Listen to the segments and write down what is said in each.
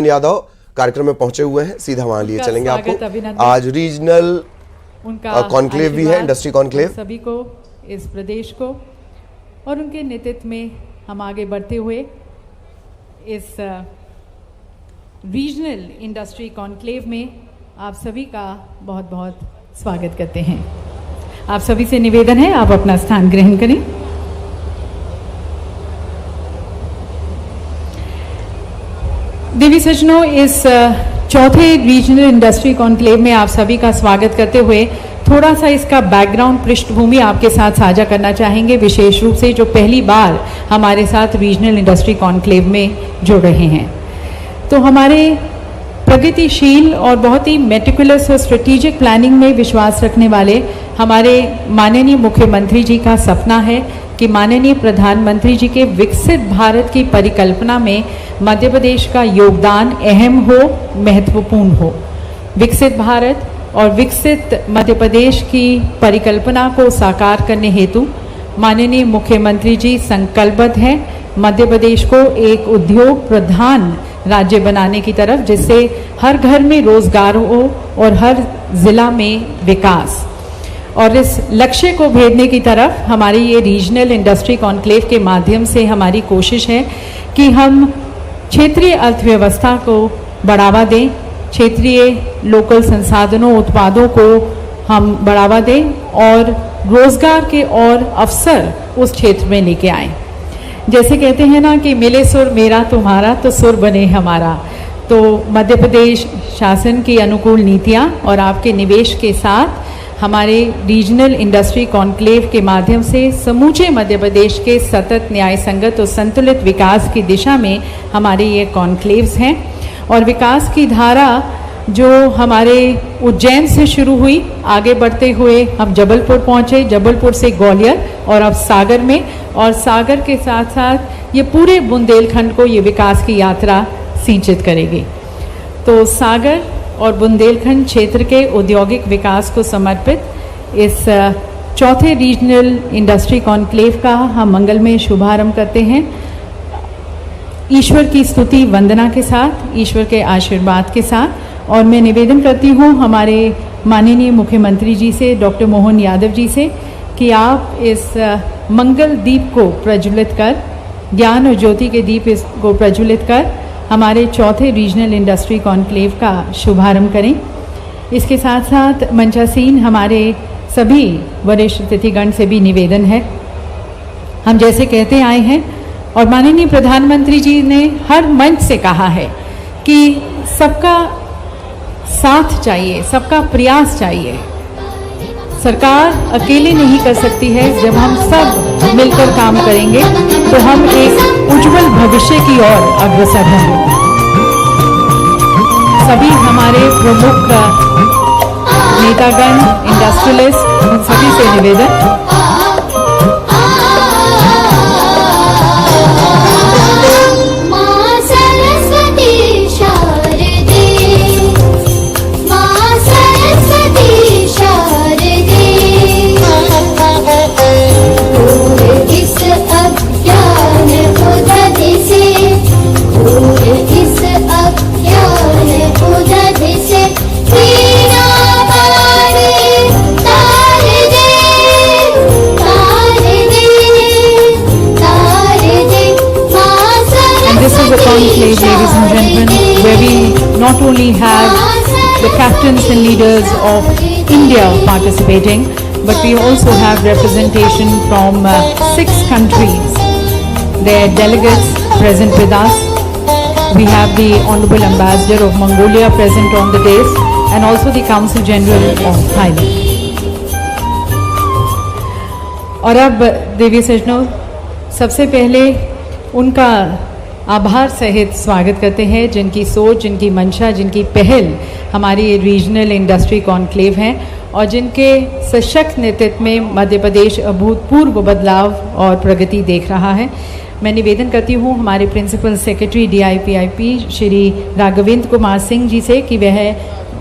यादव कार्यक्रम में पहुंचे हुए हैं, सीधा वहां लिए चलेंगे आपको। आज रीजनल कॉन्क्लेव भी है, इंडस्ट्री कॉन्क्लेव। सभी को, इस प्रदेश को और उनके नेतृत्व में हम आगे बढ़ते हुए इस रीजनल इंडस्ट्री कॉन्क्लेव में आप सभी का बहुत बहुत स्वागत करते हैं। आप सभी से निवेदन है आप अपना स्थान ग्रहण करें। देवी सज्जनों, इस चौथे रीजनल इंडस्ट्री कॉन्क्लेव में आप सभी का स्वागत करते हुए थोड़ा सा इसका बैकग्राउंड पृष्ठभूमि आपके साथ साझा करना चाहेंगे, विशेष रूप से जो पहली बार हमारे साथ रीजनल इंडस्ट्री कॉन्क्लेव में जुड़ रहे हैं। तो हमारे प्रगतिशील और बहुत ही मेटिकुलस और स्ट्रेटेजिक प्लानिंग में विश्वास रखने वाले हमारे माननीय मुख्यमंत्री जी का सपना है कि माननीय प्रधानमंत्री जी के विकसित भारत की परिकल्पना में मध्य प्रदेश का योगदान अहम हो, महत्वपूर्ण हो। विकसित भारत और विकसित मध्य प्रदेश की परिकल्पना को साकार करने हेतु माननीय मुख्यमंत्री जी संकल्पबद्ध हैं मध्य प्रदेश को एक उद्योग प्रधान राज्य बनाने की तरफ, जिससे हर घर में रोजगार हो और हर जिला में विकास। और इस लक्ष्य को भेदने की तरफ हमारी ये रीजनल इंडस्ट्री कॉन्क्लेव के माध्यम से हमारी कोशिश है कि हम क्षेत्रीय अर्थव्यवस्था को बढ़ावा दें, क्षेत्रीय लोकल संसाधनों उत्पादों को हम बढ़ावा दें और रोजगार के और अवसर उस क्षेत्र में लेके आएं। जैसे कहते हैं ना कि मिले सुर मेरा तुम्हारा तो सुर बने हमारा। तो मध्य प्रदेश शासन की अनुकूल नीतियां और आपके निवेश के साथ हमारे रीजनल इंडस्ट्री कॉन्क्लेव के माध्यम से समूचे मध्य प्रदेश के सतत न्याय संगत और संतुलित विकास की दिशा में हमारे ये कॉन्क्लेव्स हैं। और विकास की धारा जो हमारे उज्जैन से शुरू हुई, आगे बढ़ते हुए हम जबलपुर पहुँचे, जबलपुर से ग्वालियर और अब सागर में, और सागर के साथ साथ ये पूरे बुंदेलखंड को ये विकास की यात्रा सिंचित करेगी। तो सागर और बुंदेलखंड क्षेत्र के औद्योगिक विकास को समर्पित इस चौथे रीजनल इंडस्ट्री कॉन्क्लेव का हम मंगलमय शुभारंभ करते हैं ईश्वर की स्तुति वंदना के साथ, ईश्वर के आशीर्वाद के साथ। और मैं निवेदन करती हूँ हमारे माननीय मुख्यमंत्री जी से, डॉक्टर मोहन यादव जी से, कि आप इस मंगल दीप को प्रज्वलित कर, ज्ञान और ज्योति के दीप को प्रज्वलित कर हमारे चौथे रीजनल इंडस्ट्री कॉन्क्लेव का शुभारंभ करें। इसके साथ साथ मंचासीन हमारे सभी वरिष्ठ अतिथिगण से भी निवेदन है, हम जैसे कहते आए हैं और माननीय प्रधानमंत्री जी ने हर मंच से कहा है कि सबका साथ चाहिए, सबका प्रयास चाहिए। सरकार अकेले नहीं कर सकती है, जब हम सब मिलकर काम करेंगे तो हम एक उज्जवल भविष्य की ओर अग्रसर होंगे। सभी हमारे प्रमुख नेतागण, इंडस्ट्रियलिस्ट, उन सभी से निवेदन ladies and gentlemen, where we not only have the captains and leaders of India participating, but we also have representation from 6 countries. Their delegates present with us. We have the Honorable Ambassador of Mongolia present on the dais and also the Council General of Thailand. और अब देवी सज्जनों, सबसे पहले उनका आभार सहित स्वागत करते हैं जिनकी सोच, जिनकी मंशा, जिनकी पहल हमारी रीजनल इंडस्ट्री कॉन्क्लेव हैं और जिनके सशक्त नेतृत्व में मध्य प्रदेश अभूतपूर्व बदलाव और प्रगति देख रहा है। मैं निवेदन करती हूँ हमारे principal secretary DIPIP Shri Raghavendra Kumar Singh ji से कि वह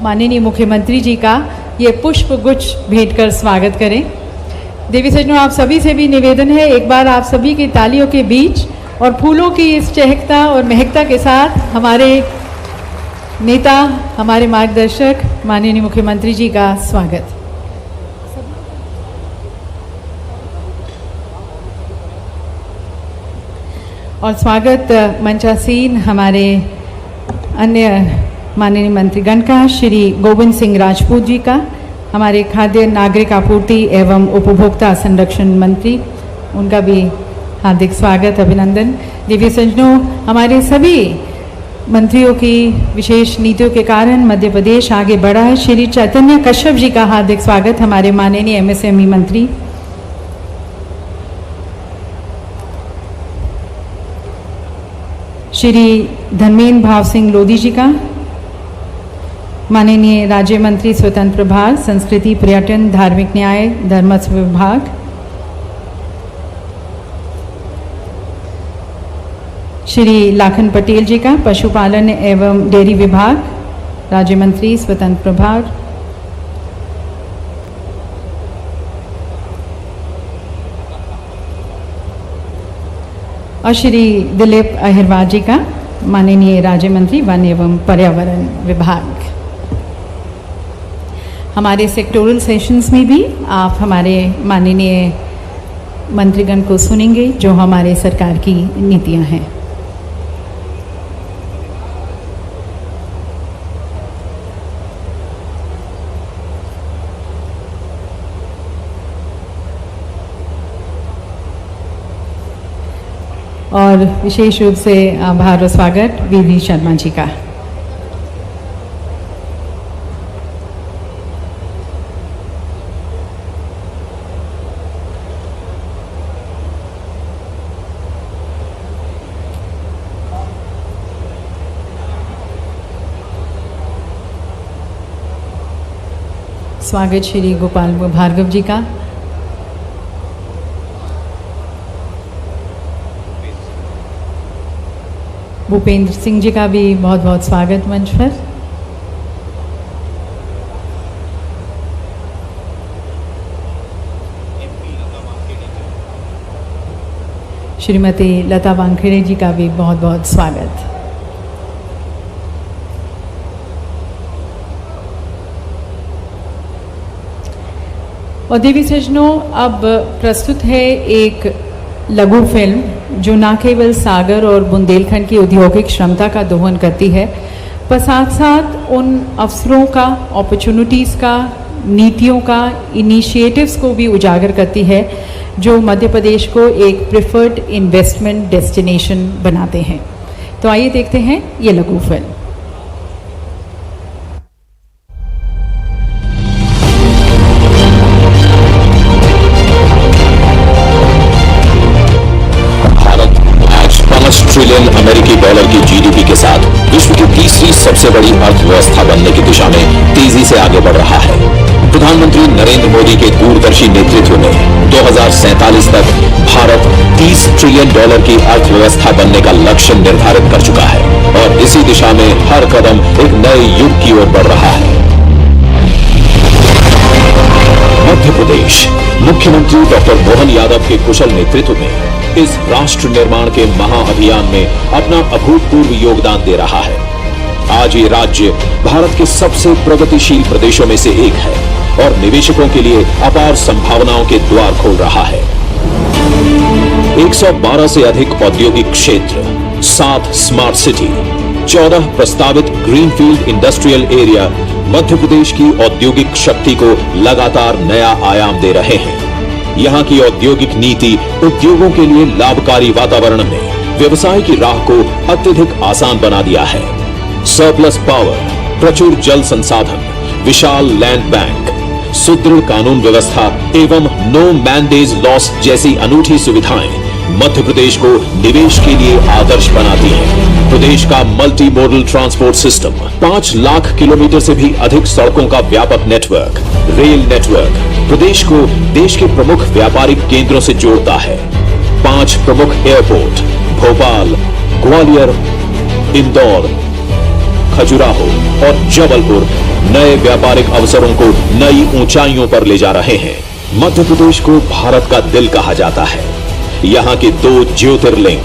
माननीय मुख्यमंत्री जी का ये पुष्प गुच्छ भेंट कर स्वागत करें। देवी सज्जनों, आप सभी से भी निवेदन है, एक बार आप सभी की तालियों के बीच और फूलों की इस चहकता और महकता के साथ हमारे नेता हमारे मार्गदर्शक माननीय मुख्यमंत्री जी का स्वागत। और स्वागत मंचासीन हमारे अन्य माननीय मंत्रीगण का, श्री गोविंद सिंह राजपूत जी का, हमारे खाद्य नागरिक आपूर्ति एवं उपभोक्ता संरक्षण मंत्री, उनका भी हार्दिक स्वागत अभिनंदन। दिव्य सज्जनों, हमारे सभी मंत्रियों की विशेष नीतियों के कारण मध्य प्रदेश आगे बढ़ा है। श्री चैतन्य कश्यप जी का हार्दिक स्वागत, हमारे माननीय एमएसएमई मंत्री। श्री धर्मेंद्र भाव सिंह लोधी जी का, माननीय राज्य मंत्री स्वतंत्र प्रभार संस्कृति पर्यटन धार्मिक न्याय धर्मस्व विभाग। श्री लाखन पटेल जी का, पशुपालन एवं डेयरी विभाग राज्य मंत्री स्वतंत्र प्रभार। और श्री दिलीप अहिरवार जी का, माननीय राज्य मंत्री वन एवं पर्यावरण विभाग। हमारे सेक्टोरल सेशंस में भी आप हमारे माननीय मंत्रीगण को सुनेंगे जो हमारे सरकार की नीतियां हैं। और विशेष रूप से आभार और स्वागत वीवी शर्मा जी का। स्वागत श्री गोपाल भार्गव जी का। भूपेंद्र सिंह जी का भी बहुत बहुत स्वागत मंच पर। श्रीमती लता वानखेड़े जी का भी बहुत बहुत स्वागत। और देवी सज्जनों, अब प्रस्तुत है एक लघु फिल्म जो न केवल सागर और बुंदेलखंड की औद्योगिक क्षमता का दोहन करती है, पर साथ साथ उन अवसरों का, अपॉर्चुनिटीज़ का, नीतियों का, इनिशिएटिव्स को भी उजागर करती है जो मध्य प्रदेश को एक प्रिफर्ड इन्वेस्टमेंट डेस्टिनेशन बनाते हैं। तो आइए देखते हैं ये लघु फिल्म। ट्रिलियन अमेरिकी डॉलर की जीडीपी के साथ विश्व की तीसरी सबसे बड़ी अर्थव्यवस्था बनने की दिशा में तेजी से आगे बढ़ रहा है। प्रधानमंत्री नरेंद्र मोदी के दूरदर्शी नेतृत्व में 2047 तक भारत 30 ट्रिलियन डॉलर की अर्थव्यवस्था बनने का लक्ष्य निर्धारित कर चुका है और इसी दिशा में हर कदम एक नए युग की ओर बढ़ रहा है। मध्य प्रदेश मुख्यमंत्री डॉक्टर मोहन यादव के कुशल नेतृत्व में इस राष्ट्र निर्माण के महाअभियान में अपना अभूतपूर्व योगदान दे रहा है। आज ये राज्य भारत के सबसे प्रगतिशील प्रदेशों में से एक है और निवेशकों के लिए अपार संभावनाओं के द्वार खोल रहा है। 112 से अधिक औद्योगिक क्षेत्र, 7 स्मार्ट सिटी, 14 प्रस्तावित greenfield industrial area Madhya Pradesh की औद्योगिक शक्ति को लगातार नया आयाम दे रहे हैं। यहाँ की औद्योगिक नीति उद्योगों के लिए लाभकारी वातावरण में व्यवसाय की राह को अत्यधिक आसान बना दिया है। सरप्लस पावर, प्रचुर जल संसाधन, विशाल लैंड बैंक, सुदृढ़ कानून व्यवस्था एवं नो मैंडेज लॉस जैसी अनूठी सुविधाएं मध्य प्रदेश को निवेश के लिए आदर्श बनाती हैं। प्रदेश का multi modal transport system, 5 lakh kilometre से भी अधिक सड़कों का व्यापक नेटवर्क, रेल नेटवर्क प्रदेश को देश के प्रमुख व्यापारिक केंद्रों से जोड़ता है। 5 प्रमुख एयरपोर्ट भोपाल, ग्वालियर, इंदौर, खजुराहो और जबलपुर नए व्यापारिक अवसरों को नई ऊंचाइयों पर ले जा रहे हैं। मध्य प्रदेश को भारत का दिल कहा जाता है। यहाँ के 2 ज्योतिर्लिंग,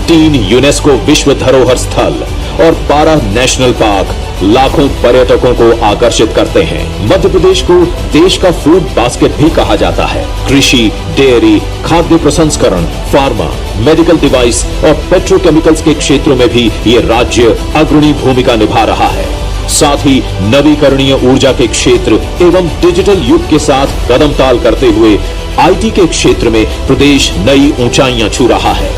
3 यूनेस्को विश्व धरोहर स्थल और 12 नेशनल पार्क लाखों पर्यटकों को आकर्षित करते हैं। मध्य प्रदेश को देश का फूड बास्केट भी कहा जाता है। कृषि, डेयरी, खाद्य प्रसंस्करण, फार्मा, मेडिकल डिवाइस और पेट्रोकेमिकल्स के क्षेत्रों में भी ये राज्य अग्रणी भूमिका निभा रहा है। साथ ही नवीकरणीय ऊर्जा के क्षेत्र एवं डिजिटल युग के साथ कदम ताल करते हुए आईटी के क्षेत्र में प्रदेश नई ऊंचाइयां छू रहा है।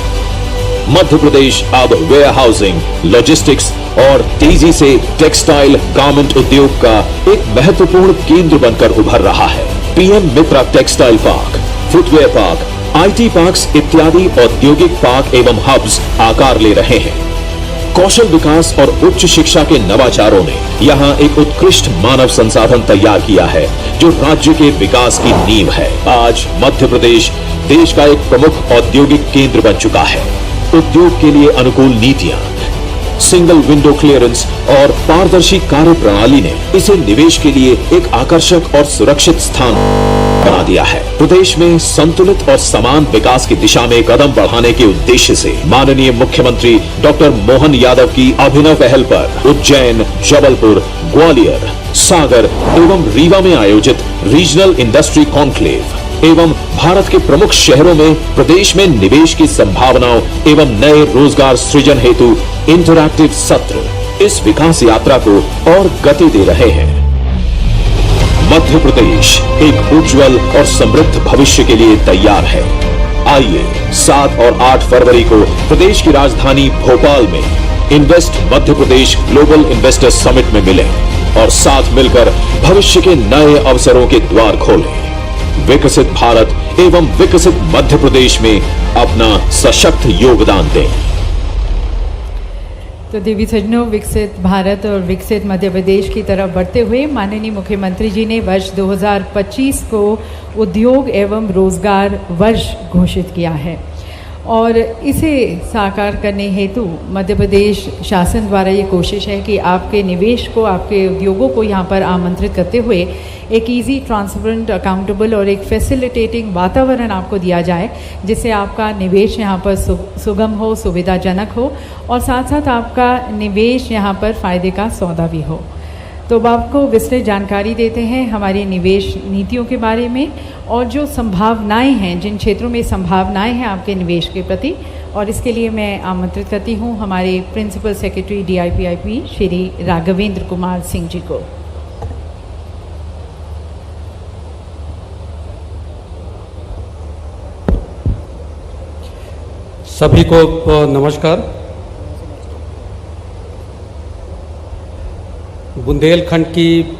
मध्य प्रदेश अब वेयर हाउसिंग, लॉजिस्टिक्स और तेजी से टेक्सटाइल गारमेंट उद्योग का एक महत्वपूर्ण केंद्र बनकर उभर रहा है। PM Mitra textile park, footwear park, IT parks इत्यादि औद्योगिक पार्क एवं हब्स आकार ले रहे हैं। कौशल विकास और उच्च शिक्षा के नवाचारों ने यहाँ एक उत्कृष्ट मानव संसाधन तैयार किया है जो राज्य के विकास की नींव है। आज मध्य प्रदेश देश का एक प्रमुख औद्योगिक केंद्र बन चुका है। उद्योग के लिए अनुकूल नीतियां, सिंगल विंडो क्लियरेंस और पारदर्शी कार्य प्रणाली ने इसे निवेश के लिए एक आकर्षक और सुरक्षित स्थान बना दिया है। प्रदेश में संतुलित और समान विकास की दिशा में कदम बढ़ाने के उद्देश्य से माननीय मुख्यमंत्री डॉक्टर मोहन यादव की अभिनव पहल पर उज्जैन, जबलपुर, ग्वालियर, सागर एवं रीवा में आयोजित रीजनल इंडस्ट्री कॉन्क्लेव एवं भारत के प्रमुख शहरों में प्रदेश में निवेश की संभावनाओं एवं नए रोजगार सृजन हेतु इंटरैक्टिव सत्र इस विकास यात्रा को और गति दे रहे हैं। मध्य प्रदेश एक उज्जवल और समृद्ध भविष्य के लिए तैयार है। आइए 7 और 8 फरवरी को प्रदेश की राजधानी भोपाल में invest Madhya Pradesh global investor summit में मिलें और साथ मिलकर भविष्य के नए अवसरों के द्वार खोलें। विकसित भारत एवं विकसित मध्य प्रदेश में अपना सशक्त योगदान दें। तो देवी सज्जनों, विकसित भारत और विकसित मध्य प्रदेश की तरफ बढ़ते हुए माननीय मुख्यमंत्री जी ने वर्ष 2025 को उद्योग एवं रोजगार वर्ष घोषित किया है और इसे साकार करने हेतु मध्य प्रदेश शासन द्वारा ये कोशिश है कि आपके निवेश को, आपके उद्योगों को यहाँ पर आमंत्रित करते हुए एक इजी, ट्रांसपेरेंट, अकाउंटेबल और एक फैसिलिटेटिंग वातावरण आपको दिया जाए जिससे आपका निवेश यहाँ पर सुगम हो, सुविधाजनक हो और साथ साथ आपका निवेश यहाँ पर फ़ायदे का सौदा भी हो। तो अब आपको विस्तृत जानकारी देते हैं हमारी निवेश नीतियों के बारे में और जो संभावनाएं हैं, जिन क्षेत्रों में संभावनाएं हैं आपके निवेश के प्रति। और इसके लिए मैं आमंत्रित करती हूं हमारे principal secretary DIPIP Shri Raghavendra Kumar Singh ji को। सभी को नमस्कार। बुंदेलखंड की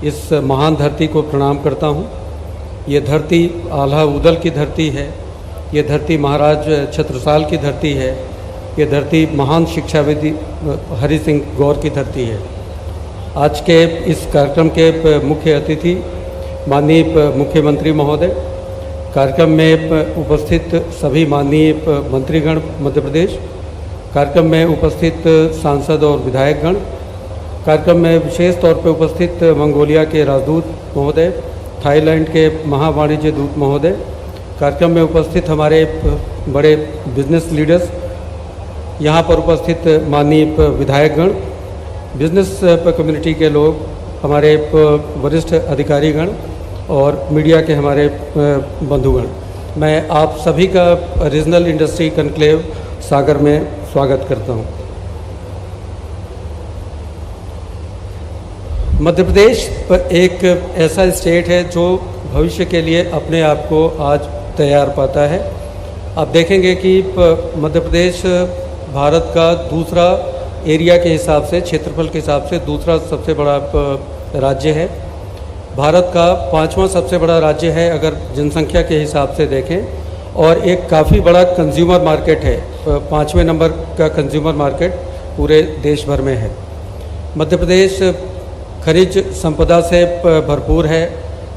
इस महान धरती को प्रणाम करता हूँ। ये धरती आल्हा उदल की धरती है, ये धरती महाराज छत्रसाल की धरती है, ये धरती महान शिक्षाविद हरि सिंह गौर की धरती है। आज के इस कार्यक्रम के मुख्य अतिथि माननीय मुख्यमंत्री महोदय, कार्यक्रम में उपस्थित सभी माननीय मंत्रीगण मध्य प्रदेश, कार्यक्रम में उपस्थित सांसद और विधायकगण, कार्यक्रम में विशेष तौर पर उपस्थित मंगोलिया के राजदूत महोदय, थाईलैंड के महावाणिज्य दूत महोदय, कार्यक्रम में उपस्थित हमारे बड़े बिजनेस लीडर्स, यहाँ पर उपस्थित माननीय विधायकगण, बिजनेस कम्युनिटी के लोग, हमारे वरिष्ठ अधिकारीगण और मीडिया के हमारे बंधुगण, मैं आप सभी का रीजनल इंडस्ट्री कॉन्क्लेव सागर में स्वागत करता हूँ। मध्य प्रदेश एक ऐसा स्टेट है जो भविष्य के लिए अपने आप को आज तैयार पाता है। आप देखेंगे कि मध्य प्रदेश भारत का दूसरा एरिया के हिसाब से, क्षेत्रफल के हिसाब से दूसरा सबसे बड़ा राज्य है। भारत का 5वां सबसे बड़ा राज्य है अगर जनसंख्या के हिसाब से देखें, और एक काफ़ी बड़ा कंज्यूमर मार्केट है। 5वें नंबर का कंज्यूमर मार्केट पूरे देश भर में है। मध्य प्रदेश खनिज संपदा से भरपूर है।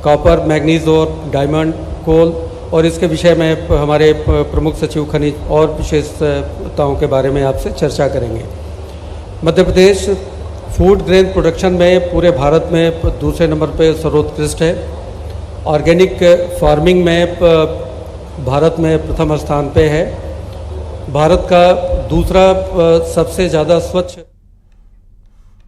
कॉपर, मैग्नीज और डायमंड, कोल और इसके विषय में हमारे प्रमुख सचिव खनिज और विशेषताओं के बारे में आपसे चर्चा करेंगे। Madhya Pradesh food grain production में पूरे भारत में दूसरे नंबर पर सर्वोत्कृष्ट है। ऑर्गेनिक फार्मिंग में भारत में प्रथम स्थान पे है। भारत का दूसरा सबसे ज़्यादा स्वच्छ